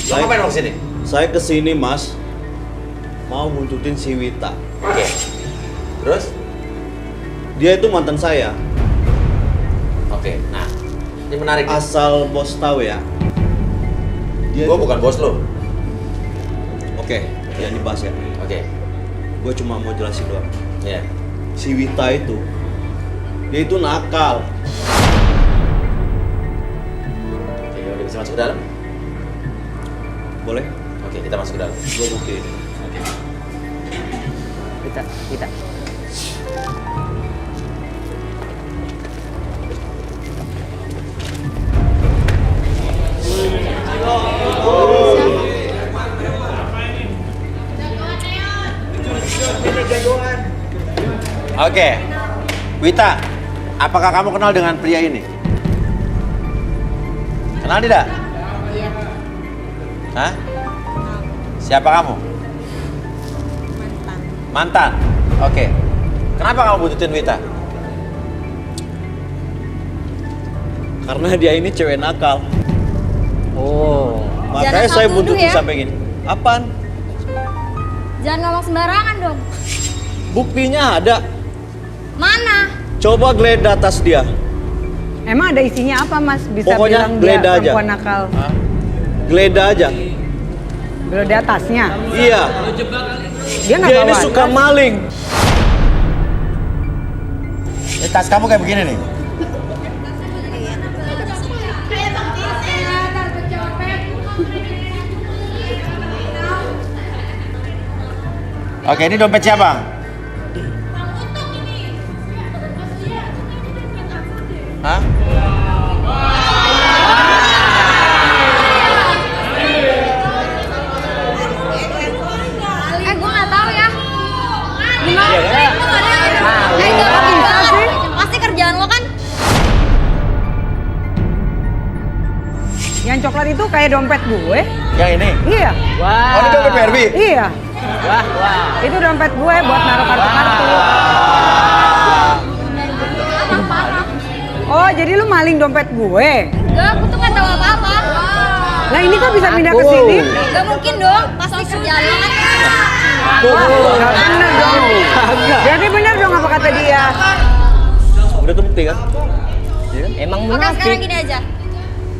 Lo ngapain mau kesini? Saya kesini mas, mau buntutin si Wita. Oke. Terus? Dia itu mantan saya. Oke, nah ini menarik. Asal bos tahu ya. Gue bukan bos lo. Oke, jangan dibahas ya. Oke. Gue cuma mau jelasin doang. Iya. Si Wita itu, dia itu nakal. Oke, udah bisa masuk ke dalam? Boleh? Oke, kita masuk ke dalam. Gue buktiin. Oke. Kita. Oke. Wita, apakah kamu kenal dengan pria ini? Kenal tidak? Iya. Hah? Siapa kamu? Mantan. Mantan? Oke. Kenapa kamu butuhin Wita? Karena dia ini cewek nakal. Oh. Makanya Jangan saya asal buntutin tuduh ya. sampai gini. Apaan? Jangan ngomong sembarangan dong. Buktinya ada. Mana? Coba geledah tas dia. Emang ada isinya apa mas? Bisa Pokoknya bilang dia geledah aja. perempuan nakal. Geledah aja. Geledah tasnya. Iya. Dia nggak Dia bawa ini suka tas. maling. Tas kamu kayak begini nih. Oke, ini dompet siapa? Hah? Gue nggak tahu ya. Gimana? Iya, kan? Lu nggak ada yang Kok bisa sih? Pasti kerjaan lo kan? Yang coklat itu kayak dompet gue. Yang ini? Iya. Wah. Oh, ini dompet PRB? Iya. Wah. Itu dompet gue buat naruh kartu-kartu. Oh, jadi lu maling dompet gue? Enggak, aku tuh nggak tahu apa-apa. Nah ini kan bisa pindah ke sini. Gak mungkin dong. Pasti kerjaan lo kan? Wah, nggak bener dong. Berarti bener dong apa kata dia. Udah terbukti kan? Iya kan? Emang Oke, sekarang munafik. gini aja.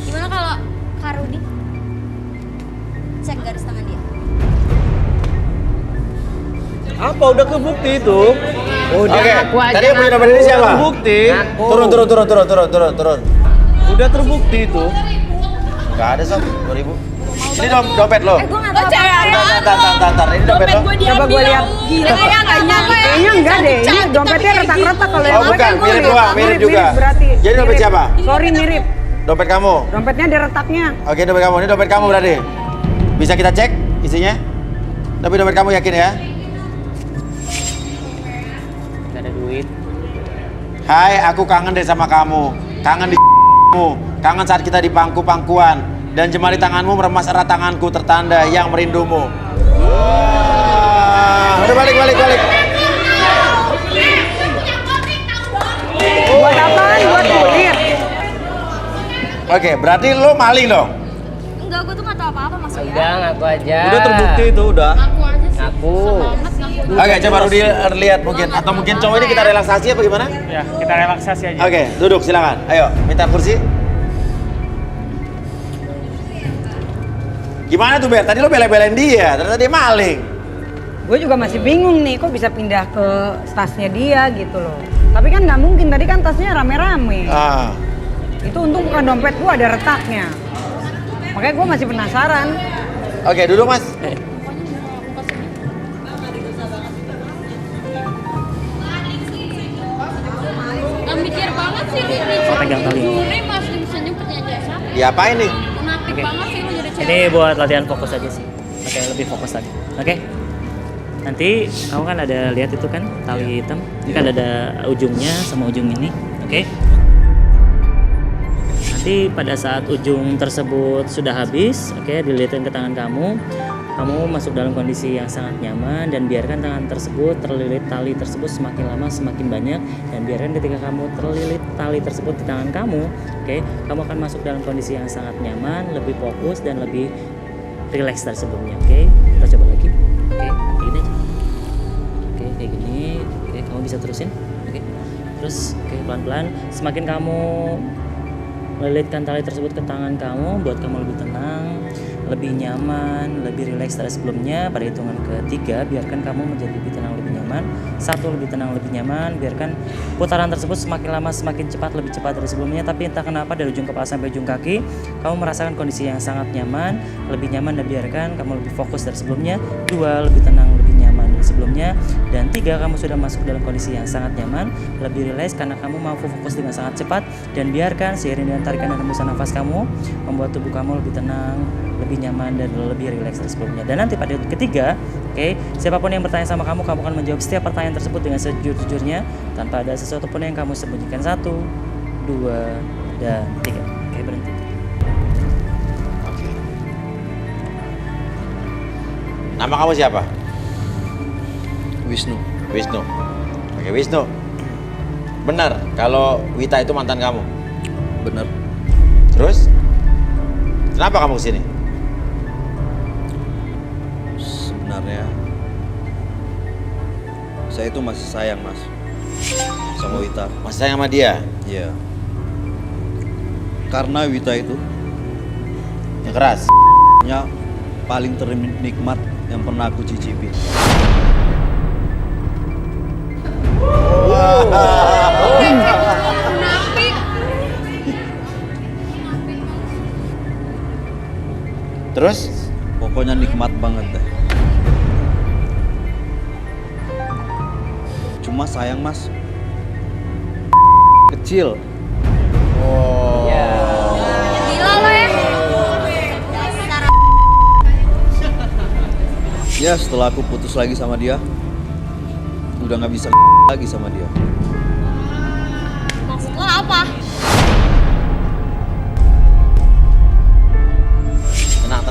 Gimana kalau Kak Rudi cek garis tangan dia? Apa udah kebukti itu? Udah Oke, ngaku aja. tadi yang punya dompet ini siapa? Terbukti. Ngaku. Turun. Udah terbukti itu. Gak ada sob, 2000. Ini dompet lo. Gue nggak tahu apa-apa. Tantar. Ini dompet lo. Coba gue lihat. Gila ya, nggak nyangka ya. Kayaknya enggak deh. Ini dompetnya retak-retak kalau yang Oh gue bukan, kan gue mirip lihat. doang, mirip juga. berarti. Jadi dompet Mirip. siapa? Sorry mirip. Dompet kamu. Dompetnya ada retaknya. Oke, dompet kamu. Ini dompet kamu berarti. Bisa kita cek isinya? Tapi dompet kamu yakin ya? Gak ada duit. Hai, aku kangen deh sama kamu. Kangen di mu. Kangen saat kita di pangku-pangkuan. Dan jemari tanganmu meremas erat tanganku tertanda yang merindumu. Udah balik. Buat apaan? Buat kulit. Oke, berarti lo maling dong? Enggak, gue tuh nggak tahu apa-apa maksudnya. Udah ngaku aja. Udah terbukti itu udah. Aku aja sih. Ngaku. Oke, coba Rudi lihat mungkin. Atau mungkin cowok ini kita relaksasi apa gimana? Ya, kita relaksasi aja. Oke, duduk silakan. Ayo, minta kursi. Gimana tuh Ber? Tadi lo bela-belain dia, ternyata dia maling. Gue juga masih bingung nih, kok bisa pindah ke tasnya dia gitu loh. Tapi kan nggak mungkin, tadi kan tasnya rame-rame. Ah. Itu untung bukan dompet gue ada retaknya. Makanya gue masih penasaran. Oke, duduk Mas. Gak mikir banget sih lu. Saya pegang tali. Ini masih bisa nyempetnya aja siapa? Diapain nih? Munafik Oke. banget sih lu jadi cewek. Ini buat latihan fokus aja sih. Oke, lebih fokus lagi. Oke. Nanti kamu kan ada lihat itu kan tali hitam. Ini kan ada ujungnya sama ujung ini. Oke. Nanti pada saat ujung tersebut sudah habis, oke, dilihatin ke tangan kamu. Kamu masuk dalam kondisi yang sangat nyaman dan biarkan tangan tersebut terlilit tali tersebut semakin lama semakin banyak, dan biarkan ketika kamu terlilit tali tersebut di tangan kamu, oke, kamu akan masuk dalam kondisi yang sangat nyaman, lebih fokus dan lebih relax dari sebelumnya. Oke, kita coba lagi. Oke, kayak gini aja. Oke, kayak gini. Oke, kamu bisa terusin. Oke, terus oke pelan-pelan. Semakin kamu melilitkan tali tersebut ke tangan kamu, buat kamu lebih tenang, lebih nyaman, lebih rileks dari sebelumnya. Pada hitungan ketiga, biarkan kamu menjadi lebih tenang, lebih nyaman. 1, lebih tenang, lebih nyaman. Biarkan putaran tersebut semakin lama semakin cepat, lebih cepat dari sebelumnya. Tapi entah kenapa dari ujung kepala sampai ujung kaki, kamu merasakan kondisi yang sangat nyaman, lebih nyaman, dan biarkan kamu lebih fokus dari sebelumnya. 2, lebih tenang, lebih nyaman dari sebelumnya. Dan 3, kamu sudah masuk dalam kondisi yang sangat nyaman, lebih rileks karena kamu mampu fokus dengan sangat cepat. Dan biarkan seiring dengan tarikan dan hembusan nafas kamu membuat tubuh kamu lebih tenang, lebih nyaman, dan lebih rileks dari sebelumnya. Dan nanti pada ketiga, oke, siapapun yang bertanya sama kamu akan menjawab setiap pertanyaan tersebut dengan sejujur-jujurnya tanpa ada sesuatu pun yang kamu sembunyikan. 1, 2, dan 3. Oke, berhenti. Nama kamu siapa? Wisnu. Wisnu. Oke, Wisnu. Benar kalau Wita itu mantan kamu? Bener. Terus? Kenapa kamu kesini? Sebenarnya saya itu masih sayang, Mas, sama Wita. Masih sayang sama dia? Iya. Karena Wita itu Yang keras? nya paling ternikmat yang pernah aku cicipi. Terus? Pokoknya nikmat banget deh. Cuma sayang, Mas, kecil. Gila lo ya. Dasar. Ya setelah aku putus lagi sama dia, udah nggak bisa lagi sama dia. Maksud lo apa? Tenang.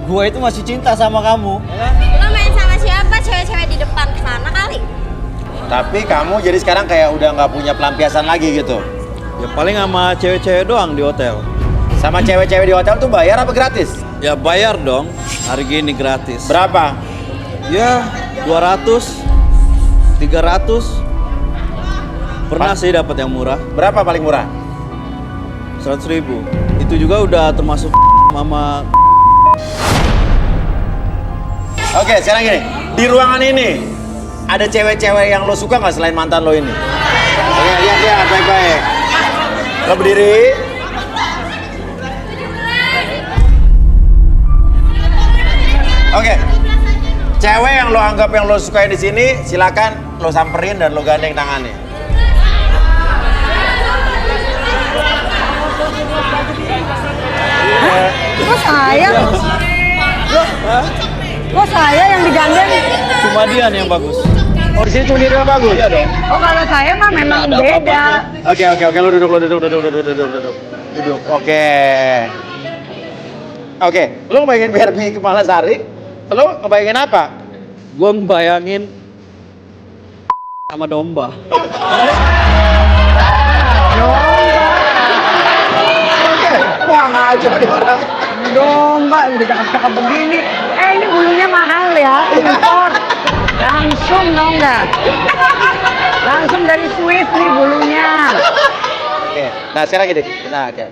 Gua itu masih cinta sama kamu. Lo main sama siapa? Cewek-cewek di depan sana kali? Tapi kamu jadi sekarang kayak udah nggak punya pelampiasan lagi gitu? Ya paling sama cewek-cewek doang di hotel. Sama cewek-cewek di hotel tuh bayar apa gratis? Ya bayar dong, hari gini gratis. Berapa? Ya 200, 300. Pernah sih dapat yang murah, Berapa paling murah? 100.000. Itu juga udah termasuk mama. Oke, sekarang gini. Di ruangan ini ada cewek-cewek yang lo suka nggak selain mantan lo ini? Oke, lihat baik-baik. Lo berdiri. Oke. Cewek yang lo anggap yang lo sukai di sini, silakan lo samperin dan lo gandeng tangannya. Kok saya? Kok saya yang digandeng? Cuma dia nih yang bagus. Oh, di sini cuma dia yang bagus. Iya dong. Oh kalau saya mah memang beda. Oke, lo duduk. Oke, lo ngebayangin BRB Kepala Sari? Lo ngebayangin apa? Gua ngebayangin sama domba. Wah, ngaco nih orang. Domba udah cakep-cakep begini. Ini bulunya mahal ya, impor. Langsung dong nggak? Langsung dari Swiss nih bulunya. Oke, nah sekarang gini,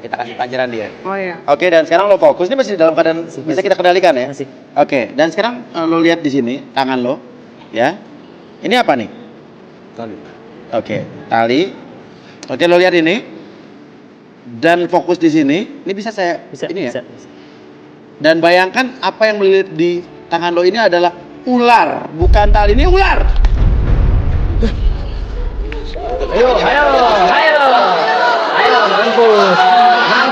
kita kasih pelajaran dia. Oh iya. Oke, dan sekarang lo fokus, ini masih dalam keadaan bisa kita kendalikan ya? Masih. Oke, dan sekarang lo lihat di sini, tangan lo, ya. Ini apa nih? Tali. Oke, tali. Oke, lo lihat ini. Dan fokus di sini, ini bisa saya, Bisa, ini ya? bisa. Dan bayangkan apa yang melilit di tangan lo ini adalah ular, bukan tali, ini ular. Ayo, mampus.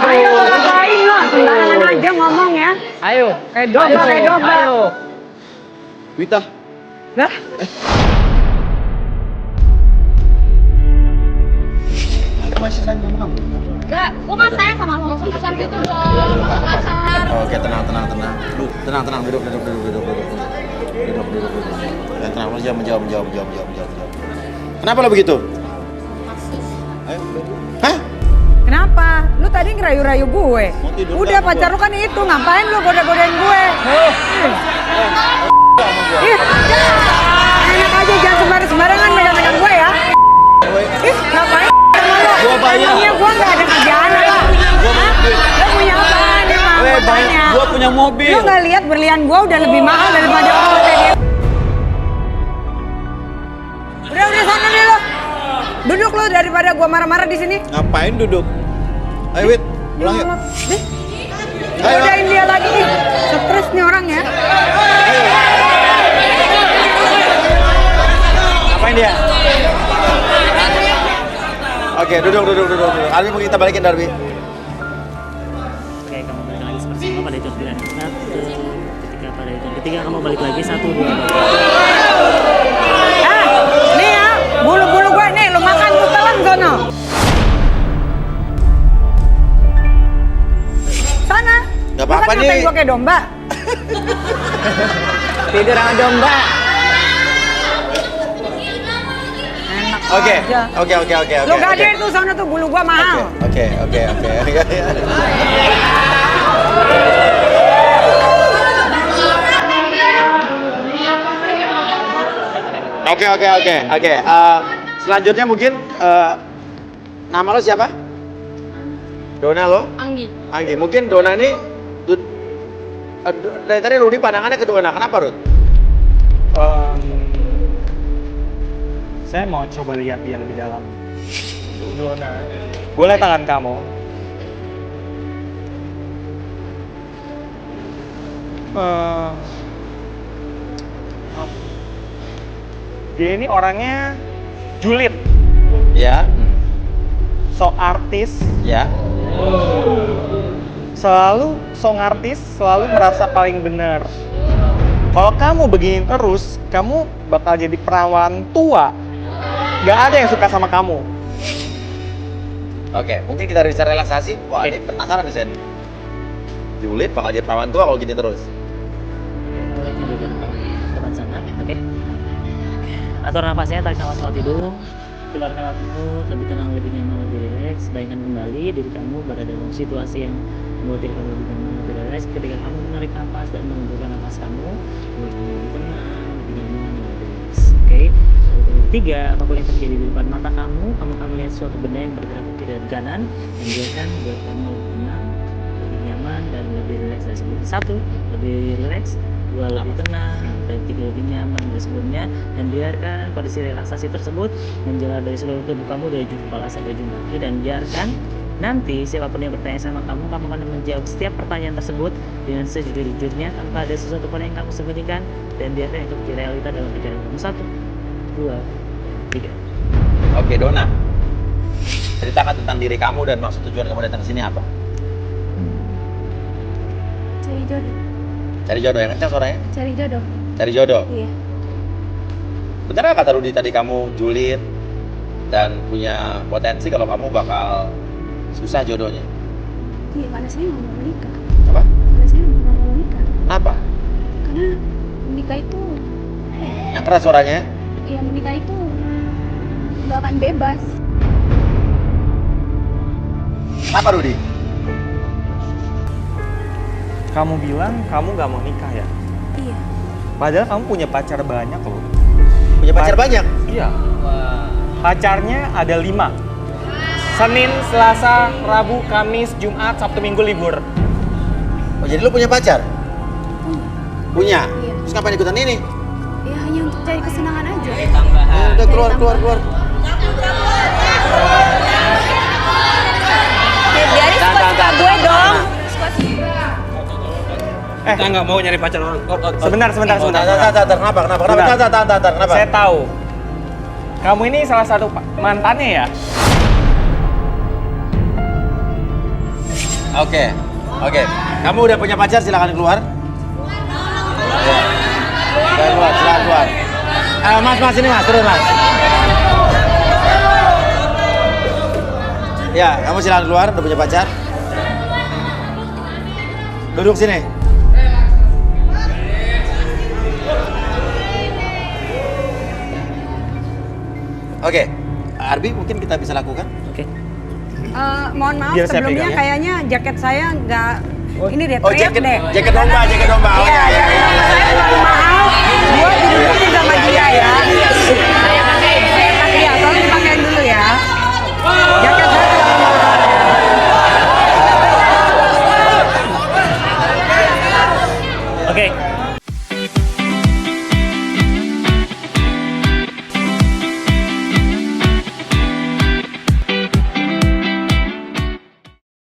Ayo ngapain lo? Sembarangan aja ngomong ya. Ayo. Kayak domba. Wita, Lah, Masih sayang sama kamu? Enggak, gua kan sayang sama lo. Sampai gitu dong. Kasar. Oke, tenang. Tenang, duduk. Ya, tenang, lo menjawab. Kenapa lo begitu? Hah? kenapa? Lu lu tadi ngerayu-rayu gue. Mau tidur Udah sama pacar gua. lu kan itu, ngapain lu goda-godain gue? Ih, enak aja jangan sembarangan megang-megang gue ya. Ih, ngapain sama lu? Gua bayar. Emangnya gue nggak ada kerjaan apa? Hah? Lu punya apaan emang? Gua tanya. Gue punya mobil. Lu nggak lihat berlian gue udah lebih mahal daripada orang kayak dia. Udah sana deh lu. Duduk lu daripada gua marah-marah di sini. Ngapain duduk? Ayo Wit, pulang yuk. Deh, Ayo. godain dia lagi nih. Stres nih orang ya. Ngapain dia? Oke, duduk. Arbi mau kita balikin Darbi. Oke, kamu balik lagi seperti sama pada hitung 9. 1, ketika pada hitung ketiga kamu balik lagi 1, 2, 3. Nih ya, bulu-bulu gue nih, lu makan tuh telan sono. Sana. Nggak apa-apa Lu kan ngatain nih. gua kayak domba. Tidur sama domba. Enak Oke. aja. Lu gadein tuh sana tuh bulu gua mahal. Oke. Oke. Selanjutnya mungkin nama lo siapa? Dona lo? Anggi. Mungkin Dona ini dari tadi Rudi pandangannya ke Dona. Kenapa Rud? Saya mau coba lihat dia lebih dalam. Dona, boleh tangan kamu? Dia ini orangnya julid, Ya. so artis, Ya. selalu song artis, selalu merasa paling benar. Kalau kamu begini terus, kamu bakal jadi perawan tua. Gak ada yang suka sama kamu. Oke, mungkin kita bisa relaksasi. Wah, ini penasaran nih, Sen. Julid bakal jadi perawan tua kalau gini terus. Mulai tidur depan sana, oke? Atur nafasnya, tarik nafas kalau tidur. Keluarkan waktu lebih tenang, lebih nyaman, lebih rileks. Bayangkan kembali diri kamu berada dalam situasi yang membuat diri kamu lebih nyaman, lebih rileks. Ketika kamu menarik nafas dan menghembuskan nafas kamu, membuat kamu lebih tenang, lebih nyaman, lebih rileks. Oke? Lalu ketiga, apapun yang terjadi di depan mata kamu akan melihat suatu benda yang bergerak ke kiri dan kanan, dan biarkan buat kamu lebih tenang, lebih nyaman, dan lebih rileks dari sebelumnya. 1, lebih rileks. 2, lebih tenang, dan 3, lebih nyaman dari sebelumnya, dan biarkan kondisi relaksasi tersebut menjalar dari seluruh tubuh kamu dari ujung kepala sampai ujung kaki, dan biarkan nanti siapapun yang bertanya sama kamu akan menjawab setiap pertanyaan tersebut dengan sejujur-jujurnya tanpa ada sesuatu pun yang kamu sembunyikan, dan biarkan itu menjadi realita dalam pikiran kamu. 1, 2, 3. Oke, Dona. Ceritakan tentang diri kamu dan maksud tujuan kamu datang ke sini apa? Cari jodoh. Cari jodoh yang kencang suaranya? Cari jodoh. Cari jodoh. Iya. Benar nggak kata Rudi tadi kamu julid dan punya potensi kalau kamu bakal susah jodohnya? Iya, karena saya nggak mau menikah. Apa? Karena saya nggak mau menikah. Kenapa? Karena menikah itu, Yang keras suaranya? ya menikah itu nggak akan bebas. Kenapa Rudi? Kamu bilang kamu gak mau nikah ya? Iya. Padahal kamu punya pacar banyak loh. Punya pacar banyak? Iya. Pacarnya ada 5. Senin, Selasa, Rabu, Kamis, Jumat, Sabtu, Minggu libur. Oh, jadi lu punya pacar? Punya? Iya. Terus ngapain ikutan ini? Ya hanya untuk cari kesenangan aja. Udah keluar. Biarin suka-suka gue dong. Kita nggak mau nyari pacar orang. Sebentar. Kenapa? Saya tahu. Kamu ini salah satu mantannya ya? Oke. Kamu udah punya pacar, silakan keluar. Ya. Silakan keluar. Mas ini mas, turun mas. Ya, kamu silakan keluar, udah punya pacar. Duduk sini. Oke, Arbi mungkin kita bisa lakukan. Oke. Mohon maaf Biar saya sebelumnya pegang, ya. kayaknya jaket saya nggak ini deh, Oh, teriak jaket deh. domba, jaket domba. Oh, Iya, ya, ya, ya. saya terlalu mahal. Gua didudukin sama dia ya.